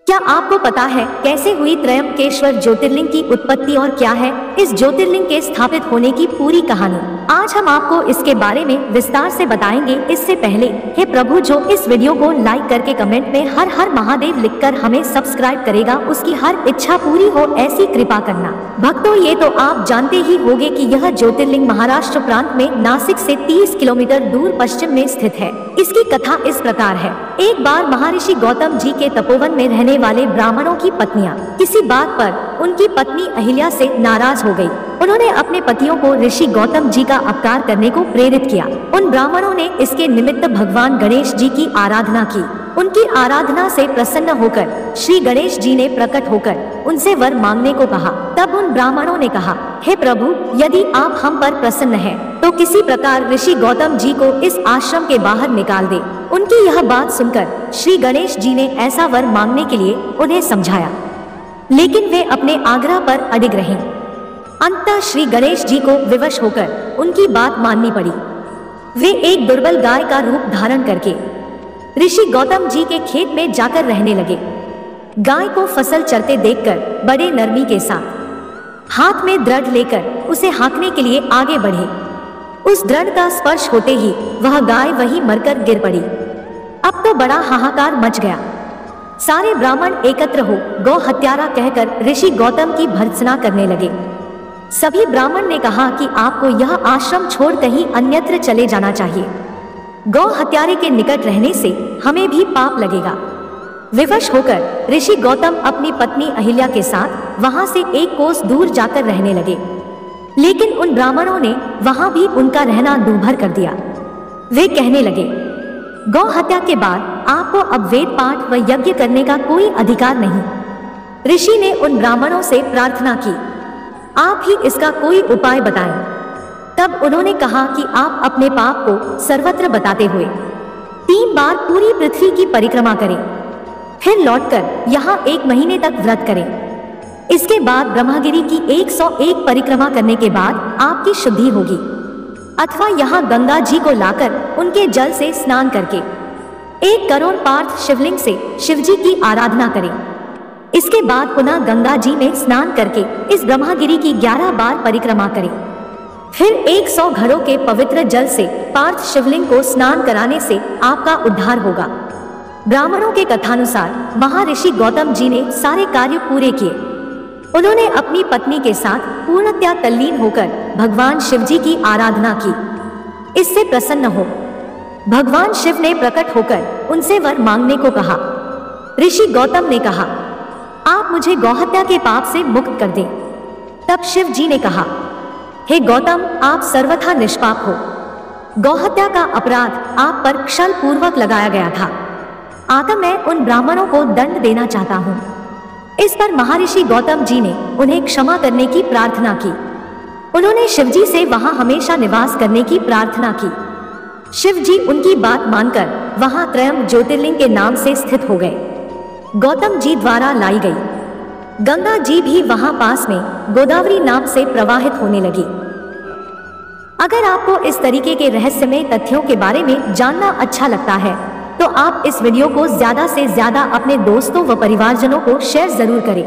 क्या आपको पता है कैसे हुई त्रयंबकेश्वर ज्योतिर्लिंग की उत्पत्ति और क्या है इस ज्योतिर्लिंग के स्थापित होने की पूरी कहानी? आज हम आपको इसके बारे में विस्तार से बताएंगे। इससे पहले हे प्रभु, जो इस वीडियो को लाइक करके कमेंट में हर हर महादेव लिखकर हमें सब्सक्राइब करेगा, उसकी हर इच्छा पूरी हो, ऐसी कृपा करना। भक्तों, ये तो आप जानते ही होंगे कि यह ज्योतिर्लिंग महाराष्ट्र प्रांत में नासिक से 30 किलोमीटर दूर पश्चिम में स्थित है। इसकी कथा इस प्रकार है। एक बार महर्षि गौतम जी के तपोवन में रहने वाले ब्राह्मणों की पत्नियां किसी बात पर उनकी पत्नी अहिल्या से नाराज हो गई। उन्होंने अपने पतियों को ऋषि गौतम जी का अपकार करने को प्रेरित किया। उन ब्राह्मणों ने इसके निमित्त भगवान गणेश जी की आराधना की। उनकी आराधना से प्रसन्न होकर श्री गणेश जी ने प्रकट होकर उनसे वर मांगने को कहा। तब उन ब्राह्मणों ने कहा, हे प्रभु, यदि आप हम पर प्रसन्न हैं, तो किसी प्रकार ऋषि गौतम जी को इस आश्रम के बाहर निकाल दे। उनकी यह बात सुनकर श्री गणेश जी ने ऐसा वर मांगने के लिए उन्हें समझाया, लेकिन वे अपने आग्रह पर अडिग रहे। अंततः श्री गणेश जी को विवश होकर उनकी बात माननी पड़ी। वे एक दुर्बल गाय का रूप धारण करके ऋषि गौतम जी के खेत में जाकर रहने लगे। गाय को फसल चरते देखकर बड़े नरमी के साथ हाथ में दृढ़ लेकर उसे हाँकने के लिए आगे बढ़े। उस दृढ़ का स्पर्श होते ही वह गाय वहीं मरकर गिर पड़ी। अब तो बड़ा हाहाकार मच गया। सारे ब्राह्मण एकत्र हो गौ हत्यारा कहकर ऋषि गौतम की भर्त्सना करने लगे। सभी ब्राह्मण ने कहा कि आपको यह आश्रम छोड़ कहीं अन्यत्र चले जाना चाहिए। गौ हत्यारे के निकट रहने से हमें भी पाप लगेगा। विवश होकर ऋषि गौतम अपनी पत्नी अहिल्या के साथ वहां से एक कोस दूर जाकर रहने लगे, लेकिन उन ब्राह्मणों ने वहां भी उनका रहना दूभर कर दिया। वे कहने लगे, गौ हत्या के बाद आपको अब वेद पाठ व यज्ञ करने का कोई अधिकार नहीं। ऋषि ने उन ब्राह्मणों से प्रार्थना की, आप ही इसका कोई उपाय बताएं। तब उन्होंने कहा कि आप अपने पाप को सर्वत्र बताते हुए 3 बार पूरी पृथ्वी की परिक्रमा करें, फिर लौटकर यहाँ 1 महीने तक व्रत करें। इसके बाद ब्रह्मगिरी की 101 परिक्रमा करने के बाद आपकी शुद्धि होगी, अथवा यहाँ गंगा जी को लाकर उनके जल से स्नान करके 1 करोड़ पार्थ शिवलिंग से शिवजी की आराधना करें। इसके बाद पुनः गंगा जी में स्नान करके इस ब्रह्मगिरी की 11 बार परिक्रमा करें। फिर 100 घड़ों के पवित्र जल से पार्थ शिवलिंग को स्नान कराने से आपका उद्धार होगा। ब्राह्मणों के कथानुसार महर्षि गौतम जी ने सारे कार्य पूरे किए। उन्होंने अपनी पत्नी के साथ पूर्णतया तल्लीन होकर भगवान शिव जी की आराधना की। इससे प्रसन्न हो भगवान शिव ने प्रकट होकर उनसे वर मांगने को कहा। ऋषि गौतम ने कहा, आप मुझे गौहत्या के पाप से मुक्त कर दें। तब शिव जी ने कहा, हे गौतम, आप सर्वथा निष्पाप हो। गौहत्या का अपराध आप पर छल पूर्वक लगाया गया था। अतः मैं उन ब्राह्मणों को दंड देना चाहता हूँ। इस पर महर्षि गौतम जी ने उन्हें क्षमा करने की प्रार्थना की। उन्होंने शिवजी से वहां हमेशा निवास करने की प्रार्थना की। शिवजी उनकी बात मानकर वहां त्रयंब ज्योतिर्लिंग के नाम से स्थित हो गए। गौतम जी द्वारा लाई गई गंगा जी भी वहां पास में गोदावरी नाम से प्रवाहित होने लगी। अगर आपको इस तरीके के रहस्यमय तथ्यों के बारे में जानना अच्छा लगता है, तो आप इस वीडियो को ज्यादा से ज्यादा अपने दोस्तों व परिवारजनों को शेयर जरूर करें।